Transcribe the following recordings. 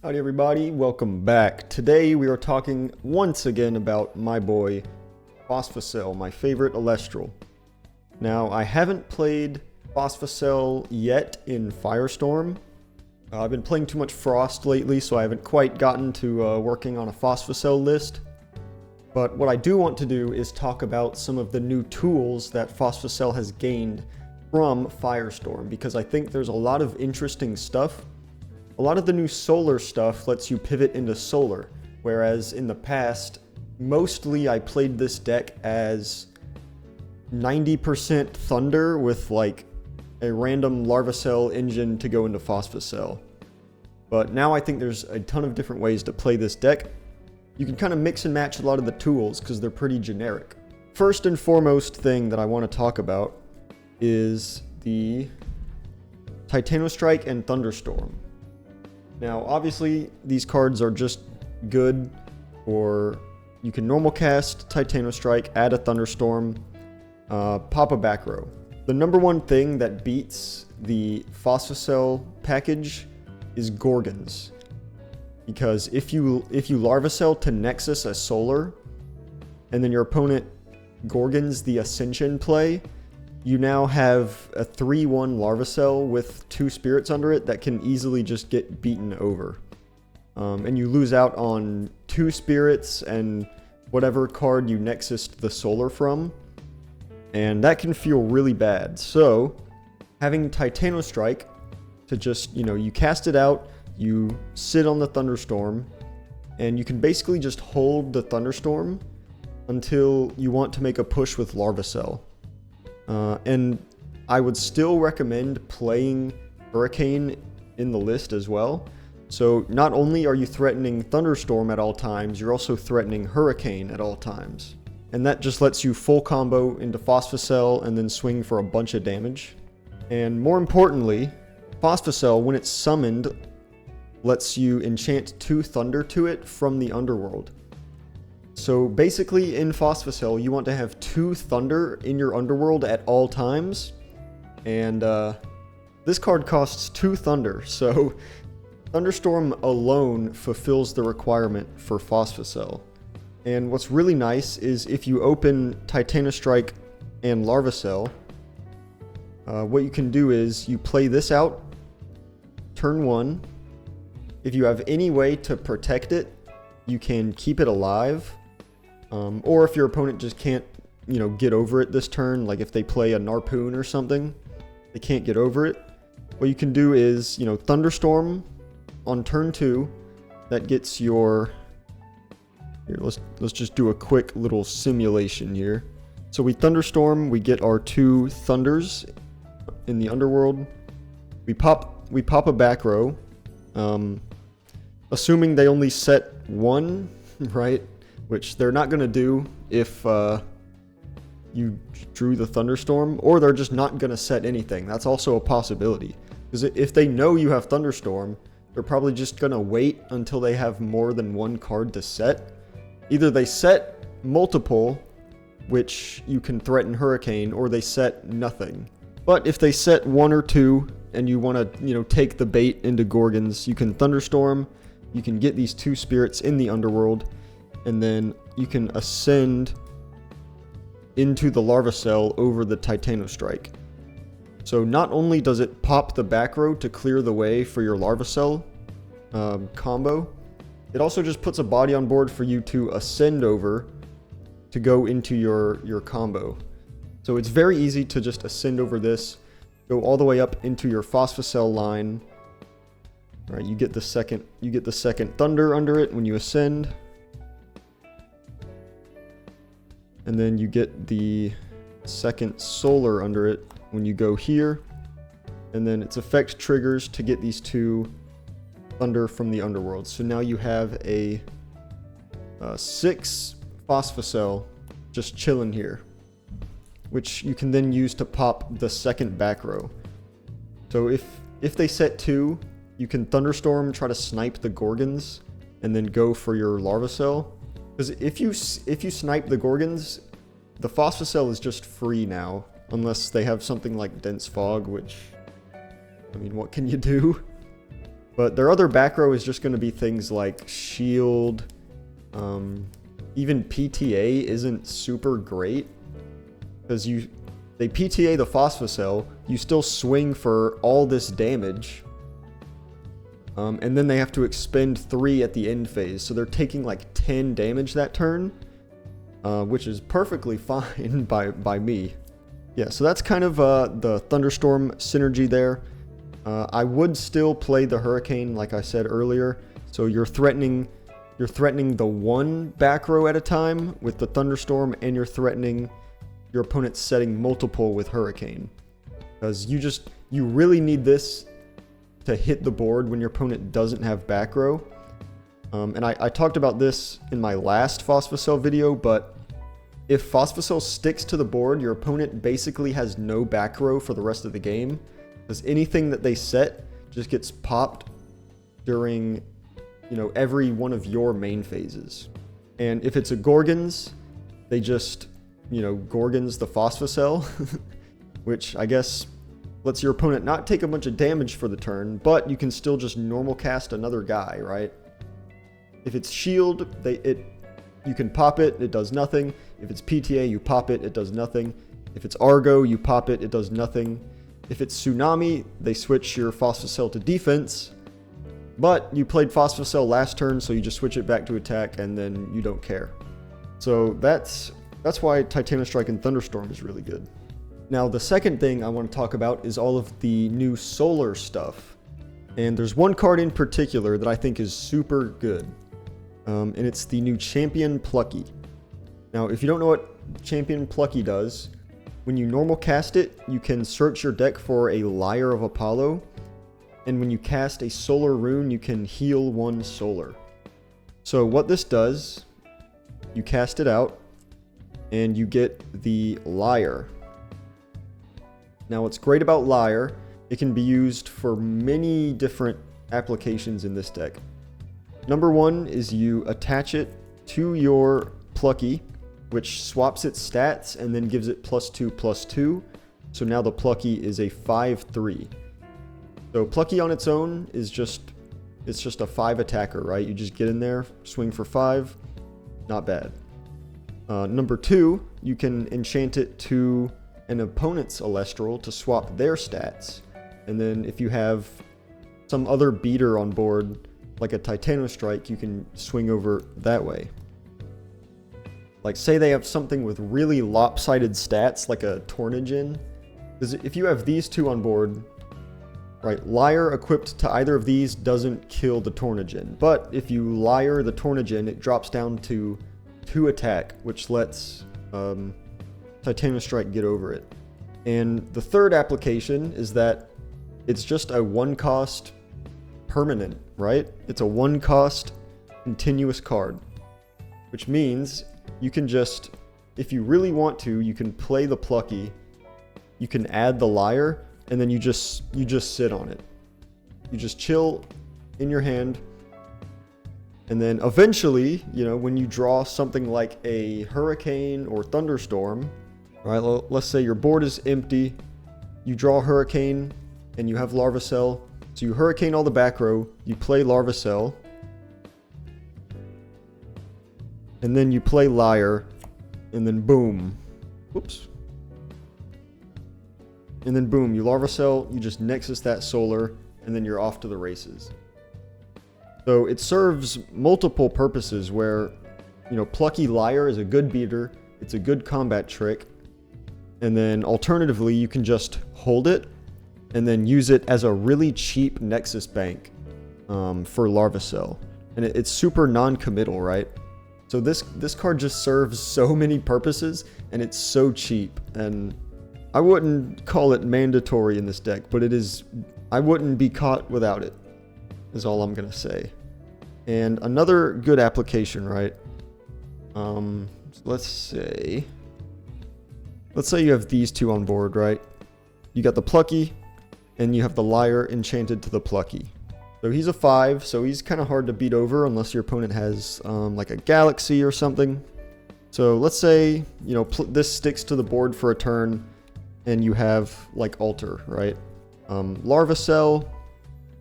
Howdy everybody, welcome back. Today we are talking once again about my boy Phosvocell, my favorite Elestral. Now I haven't played Phosvocell yet in Firestorm. I've been playing too much Frost lately, so I haven't quite gotten to working on a Phosvocell list. But what I do want to do is talk about some of the new tools that Phosvocell has gained from Firestorm, because I think there's a lot of interesting stuff. A lot of the new solar stuff lets you pivot into solar, whereas in the past, mostly I played this deck as 90% Thunder with like a random Larvacell engine to go into Phosvocell. But now I think there's a ton of different ways to play this deck. You can kind of mix and match a lot of the tools because they're pretty generic. First and foremost thing that I want to talk about is the Titanostrike and Thunderstorm. Now, obviously, these cards are just good, or you can normal cast Titanostrike, add a Thunderstorm, pop a back row. The number one thing that beats the Phosvocell package is Gorgons. Because if you Larvacell to Nexus a Solar, and then your opponent Gorgons the Ascension play, you now have a 3/1 Larvacell with 2 spirits under it that can easily just get beaten over. And you lose out on 2 spirits and whatever card you Nexused the Solar from. And that can feel really bad. So, having Titanostrike to just, you cast it out, you sit on the Thunderstorm, and you can basically just hold the Thunderstorm until you want to make a push with Larvacell. And I would still recommend playing Hurricane in the list as well. So not only are you threatening Thunderstorm at all times, you're also threatening Hurricane at all times. And that just lets you full combo into Phosvocell and then swing for a bunch of damage. And more importantly, Phosvocell, when it's summoned, lets you enchant 2 Thunder to it from the Underworld. So basically in Phosvocell, you want to have 2 Thunder in your Underworld at all times. And this card costs 2 Thunder, so Thunderstorm alone fulfills the requirement for Phosvocell. And what's really nice is if you open Titanostrike and Larvacell, what you can do is you play this out turn 1. If you have any way to protect it, you can keep it alive. Or if your opponent just can't, get over it this turn, like if they play a Narpoon or something, they can't get over it. What you can do is, Thunderstorm on turn 2. That gets your... Here, let's just do a quick little simulation here. So we Thunderstorm, we get our 2 Thunders in the Underworld. We pop a back row. Assuming they only set 1, right? Which they're not going to do if you drew the Thunderstorm, or they're just not going to set anything. That's also a possibility. Because if they know you have Thunderstorm, they're probably just going to wait until they have more than 1 card to set. Either they set multiple, which you can threaten Hurricane, or they set nothing. But if they set 1 or 2, and you want to, take the bait into Gorgons, you can Thunderstorm, you can get these 2 spirits in the Underworld, and then you can ascend into the Larvacell over the Titanostrike. So not only does it pop the back row to clear the way for your Larvacell combo, it also just puts a body on board for you to ascend over to go into your combo. So it's very easy to just ascend over this, go all the way up into your Phosvocell line. All right, you get the second Thunder under it when you ascend. And then you get the second Solar under it when you go here. And then its effect triggers to get these 2 Thunder from the Underworld. So now you have a 6 Phosvocell just chilling here, which you can then use to pop the second back row. So if they set 2, you can Thunderstorm, try to snipe the Gorgons, and then go for your Larvacell. Because if you snipe the Gorgons, the Phosvocell is just free now, unless they have something like Dense Fog, which, I mean, what can you do? But their other back row is just going to be things like shield. Even PTA isn't super great because they PTA the Phosvocell, you still swing for all this damage, and then they have to expend 3 at the end phase, so they're taking like 10 damage that turn, which is perfectly fine by me. Yeah, so that's kind of the Thunderstorm synergy there. I would still play the Hurricane like I said earlier, so you're threatening the one back row at a time with the Thunderstorm, and you're threatening your opponent's setting multiple with Hurricane. Because you really need this to hit the board when your opponent doesn't have back row. And I talked about this in my last Phosvocell video, but if Phosvocell sticks to the board, your opponent basically has no back row for the rest of the game. Because anything that they set just gets popped during, every one of your main phases. And if it's a Gorgons, they just, Gorgons the Phosvocell, which I guess lets your opponent not take a bunch of damage for the turn, but you can still just normal cast another guy, right? If it's shield, you can pop it, it does nothing. If it's PTA, you pop it, it does nothing. If it's Argo, you pop it, it does nothing. If it's Tsunami, they switch your Phosvocell to defense, but you played Phosvocell last turn, so you just switch it back to attack, and then you don't care. So that's why Titanostrike and Thunderstorm is really good. Now, the second thing I want to talk about is all of the new solar stuff. And there's one card in particular that I think is super good. And it's the new Champion Plucky. Now, if you don't know what Champion Plucky does, when you normal cast it, you can search your deck for a Lyre of Apollo. And when you cast a solar rune, you can heal 1 solar. So what this does, you cast it out, and you get the Lyre. Now, what's great about Lyre, it can be used for many different applications in this deck. Number 1 is you attach it to your Plucky, which swaps its stats and then gives it +2/+2. So now the Plucky is a 5/3. So Plucky on its own is just a 5 attacker, right? You just get in there, swing for 5, not bad. Number 2, you can enchant it to an opponent's Elestral to swap their stats. And then if you have some other beater on board, like a Titanostrike, you can swing over that way. Like, say they have something with really lopsided stats, like a Tornigen. Because if you have these two on board, right, Lyre equipped to either of these doesn't kill the Tornigen. But if you Lyre the Tornigen, it drops down to 2 attack, which lets Titanostrike get over it. And the third application is that it's just a 1-cost permanent, right? It's a 1-cost continuous card, which means you can just, if you really want to, you can play the Plucky, you can add the Lyre, and then you just sit on it. You just chill in your hand, and then eventually, when you draw something like a Hurricane or Thunderstorm, right? Let's say your board is empty, you draw Hurricane, and you have Larvacell, so you Hurricane all the back row, you play Larvacell, and then you play Lyre, and then boom. Whoops. And then boom, you Larvacell, you just Nexus that solar, and then you're off to the races. So it serves multiple purposes where, Plucky Lyre is a good beater, it's a good combat trick, and then alternatively, you can just hold it, and then use it as a really cheap Nexus bank for Larvacell. And it's super non-committal, right? So this card just serves so many purposes, and it's so cheap. And I wouldn't call it mandatory in this deck, but it is. I wouldn't be caught without it, is all I'm gonna say. And another good application, right? Let's say you have these two on board, right? You got the Plucky, and you have the Lyre enchanted to the Plucky. So he's a 5, so he's kind of hard to beat over unless your opponent has like a Galaxy or something. So let's say, this sticks to the board for a turn, and you have like Alter, right? Larvacell,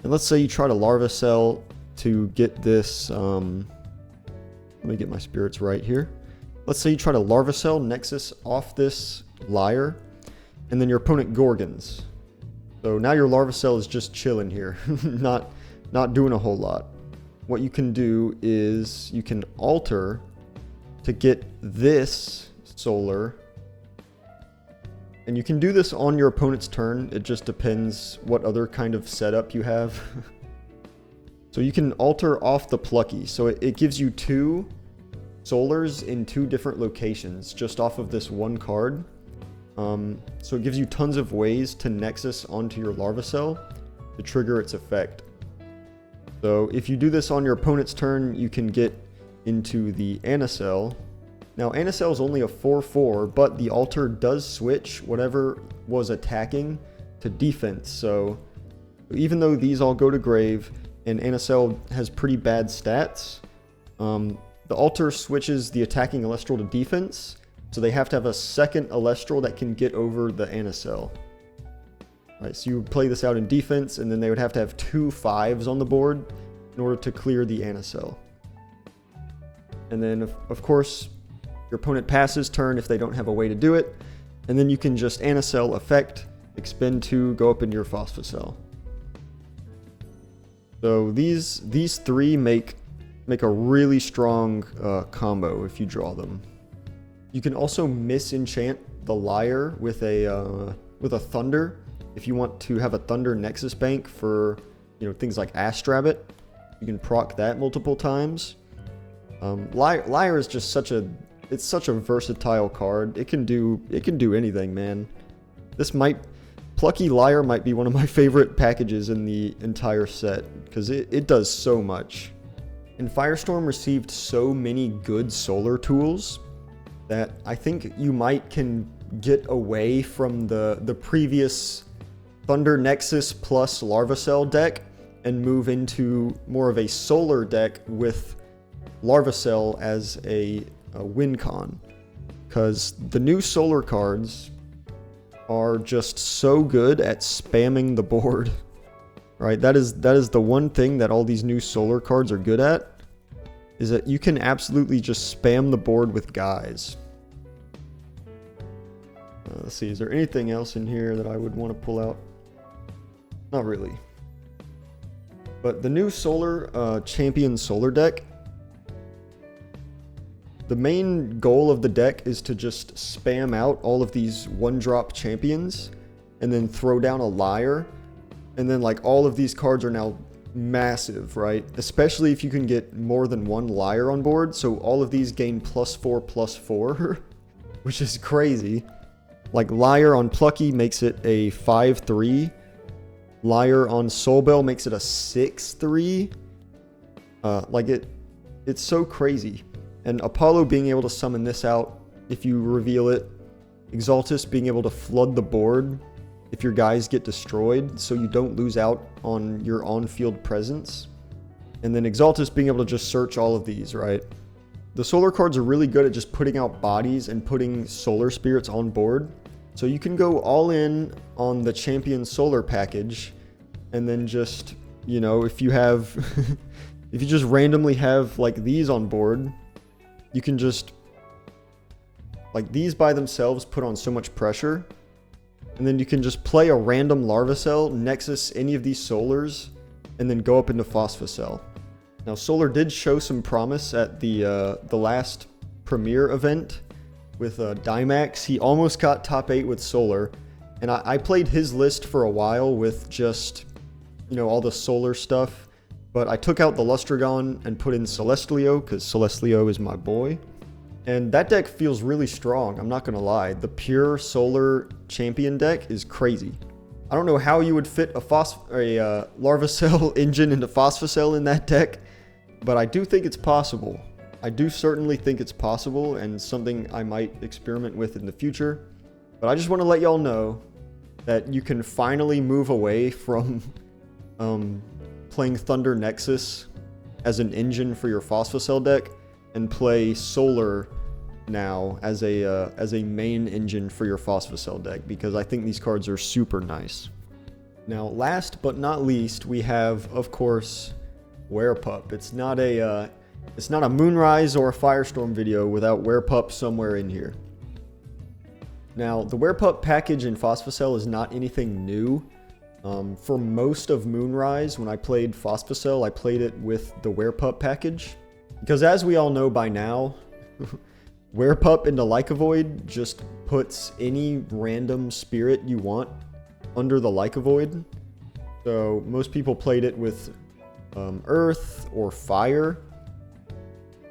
And let's say you try to Larvacell to get this, let me get my spirits right here. Let's say you try to Larvacell Nexus off this Lyre, and then your opponent Gorgons. So now your Larvacell is just chilling here, not doing a whole lot. What you can do is you can alter to get this Solar, and you can do this on your opponent's turn. It just depends what other kind of setup you have. So you can alter off the Plucky, so it gives you 2 Solars in 2 different locations just off of this one card. So it gives you tons of ways to Nexus onto your Larvacell to trigger its effect. So if you do this on your opponent's turn, you can get into the Anacell. Now Anacell is only a 4/4, but the alter does switch whatever was attacking to defense. So even though these all go to grave and Anacell has pretty bad stats, the alter switches the attacking Elestral to defense. So they have to have a second Elestral that can get over the Anacell. Right, so you would play this out in defense, and then they would have to have 2 5s on the board in order to clear the Anacell. And then, of course, your opponent passes turn if they don't have a way to do it. And then you can just Anacell effect, expend 2, go up into your Phosvocell. So these 3 make a really strong combo if you draw them. You can also misenchant the Lyre with a Thunder if you want to have a Thunder Nexus bank for things like Astrabbit. You can proc that multiple times. Lyre is just such a versatile card. It can do anything, man. Plucky Lyre might be one of my favorite packages in the entire set because it does so much. And Firestorm received so many good solar tools that I think you can get away from the previous Thunder Nexus plus Larvacell deck and move into more of a solar deck with Larvacell as a win con. Because the new solar cards are just so good at spamming the board. Right? That is the one thing that all these new solar cards are good at, is that you can absolutely just spam the board with guys. Let's see, is there anything else in here that I would want to pull out? Not really. But the new solar champion solar deck, the main goal of the deck is to just spam out all of these 1-drop champions and then throw down a Lyre. And then all of these cards are now massive, right? Especially if you can get more than 1 Lyre on board. So all of these gain +4/+4, which is crazy. Lyre on Plucky makes it a 5/3. Lyre on Soulbell makes it a 6/3. It's so crazy. And Apollo being able to summon this out if you reveal it. Exaltus being able to flood the board if your guys get destroyed, so you don't lose out on your on-field presence. And then Exaltus being able to just search all of these, right? The solar cards are really good at just putting out bodies and putting solar spirits on board. So you can go all in on the champion solar package, and then just, if you have, if you just randomly have these on board, you can just, these by themselves put on so much pressure, and then you can just play a random Larvacell, Nexus any of these Solars, and then go up into Phosvocell. Now Solar did show some promise at the last premiere event with Dymax. He almost got top 8 with Solar, and I played his list for a while with just, all the Solar stuff, but I took out the Lustragon and put in Celestlio, because Celestlio is my boy. And that deck feels really strong, I'm not going to lie. The pure Solar champion deck is crazy. I don't know how you would fit a Larvacell engine into Phosvocell in that deck, but I do think it's possible. I do certainly think it's possible, and something I might experiment with in the future. But I just want to let y'all know that you can finally move away from playing Thunder Nexus as an engine for your Phosvocell deck and play Solar now as a main engine for your Phosvocell deck, because I think these cards are super nice. Now, last but not least, we have, of course, Werepup. It's not a Moonrise or a Firestorm video without Werepup somewhere in here. Now, the Werepup package in Phosvocell is not anything new. For most of Moonrise, when I played Phosvocell, I played it with the Werepup package. Because as we all know by now, Werepup into Lycavoid just puts any random spirit you want under the Lycavoid. So most people played it with Earth or Fire.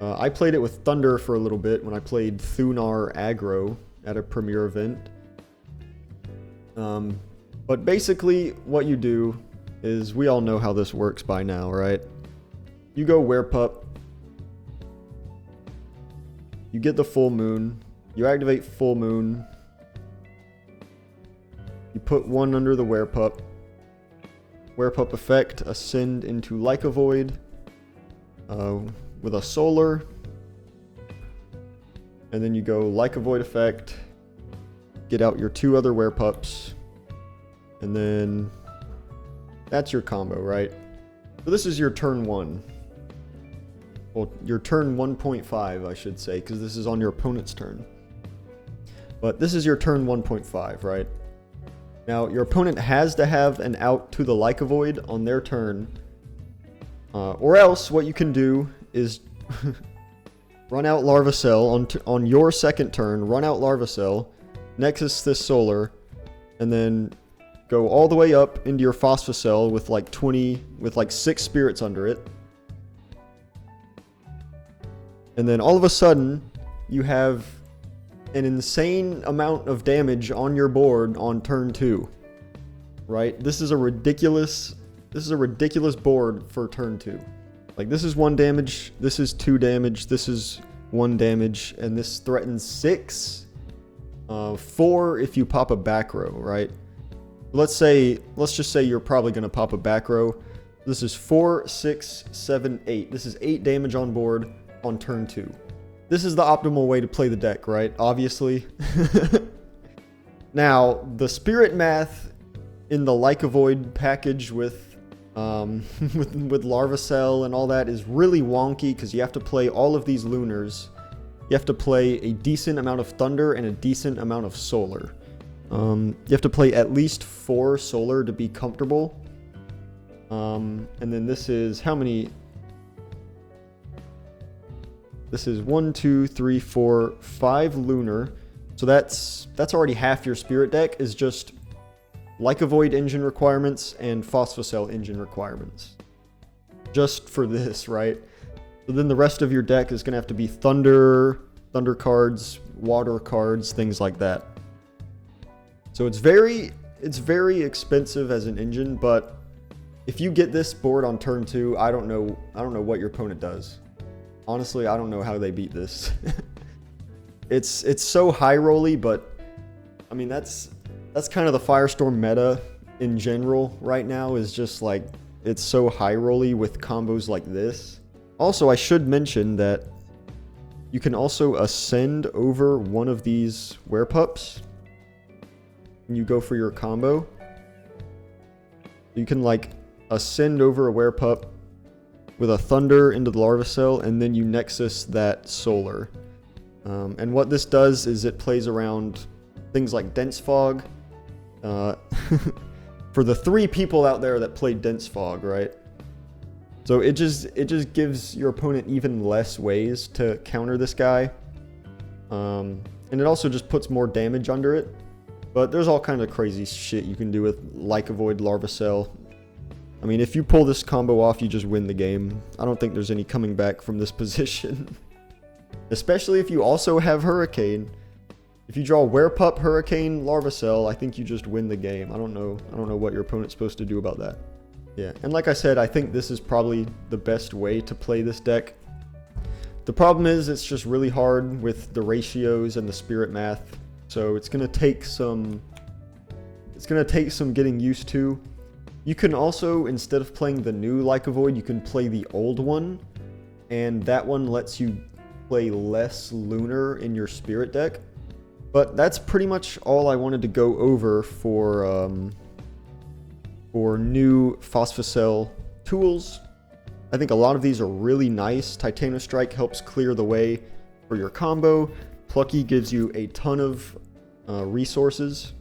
I played it with Thunder for a little bit when I played Thunar aggro at a premiere event. But basically what you do is, we all know how this works by now, right? You go Werepup, you get the full moon, you activate full moon, you put one under the Werepup. Werepup effect, ascend into Lycavoid with a solar. And then you go Lycavoid effect, get out your two other Werepups, and then that's your combo, right? So this is your turn 1. Well, your turn 1.5, I should say, because this is on your opponent's turn. But this is your turn 1.5, right? Now, your opponent has to have an out to the Lycavoid on their turn. Or else, what you can do is run out Larvacell on your second turn, run out Larvacell, Nexus this Solar, and then go all the way up into your Phosvocell with like 6 spirits under it. And then all of a sudden, you have an insane amount of damage on your board on turn 2. Right? This is a ridiculous board for turn 2. Like, this is 1 damage, this is 2 damage, this is 1 damage, and this threatens 6. 4 if you pop a back row, right? Let's just say you're probably going to pop a back row. This is 4, 6, 7, 8. This is 8 damage on board on turn 2. This is the optimal way to play the deck, right? Obviously. Now, the spirit math in the Lycavoid package with Larvacell and all that is really wonky, because you have to play all of these Lunars. You have to play a decent amount of Thunder and a decent amount of Solar. You have to play at least 4 Solar to be comfortable. And then this is how many? This is 1, 2, 3, 4, 5 Lunar. So that's already half your spirit deck is just Lycavoid engine requirements and Phosvocell engine requirements. Just for this, right? So then the rest of your deck is going to have to be Thunder cards, Water cards, things like that. So it's very expensive as an engine, but if you get this board on turn 2, I don't know what your opponent does. Honestly, I don't know how they beat this. It's so high rolly, but I mean that's kind of the Firestorm meta in general right now, is just like, it's so high rolly with combos like this. Also, I should mention that you can also ascend over one of these Werepups when you go for your combo. You can like ascend over a Werepup with a Thunder into the Larvacell, and then you Nexus that Solar. And what this does is it plays around things like Dense Fog. For the 3 people out there that play Dense Fog, right? So it just gives your opponent even less ways to counter this guy. And it also just puts more damage under it. But there's all kind of crazy shit you can do with Lycavoid Larvacell. I mean, if you pull this combo off, you just win the game. I don't think there's any coming back from this position. Especially if you also have Hurricane. If you draw Werepup, Hurricane, Larvacell, I think you just win the game. I don't know what your opponent's supposed to do about that. Yeah, and like I said, I think this is probably the best way to play this deck. The problem is it's just really hard with the ratios and the spirit math. So it's gonna take some getting used to. You can also, instead of playing the new Lycavoid, you can play the old one, and that one lets you play less Lunar in your spirit deck. But that's pretty much all I wanted to go over for for new Phosvocell tools. I think a lot of these are really nice. Titanostrike helps clear the way for your combo. Plucky gives you a ton of resources.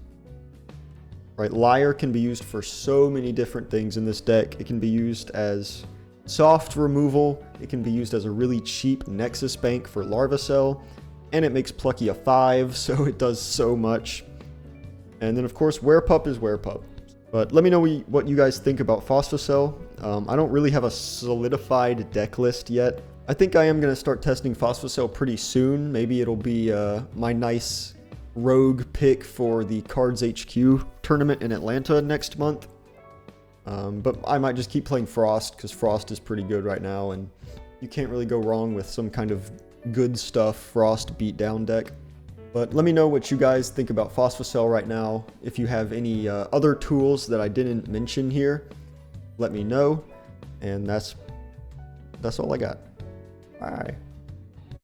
Right, Lyre can be used for so many different things in this deck. It can be used as soft removal. It can be used as a really cheap Nexus bank for Larvacell. And it makes Plucky a 5, so it does so much. And then, of course, Werepup is Werepup. But let me know what you guys think about Phosvocell. I don't really have a solidified deck list yet. I think I am going to start testing Phosvocell pretty soon. Maybe it'll be my nice rogue pick for the Cards HQ tournament in Atlanta next month. But I might just keep playing Frost, because Frost is pretty good right now, and you can't really go wrong with some kind of good stuff Frost beatdown deck. But let me know what you guys think about Phosvocell right now. If you have any other tools that I didn't mention here, let me know. And that's all I got. Bye.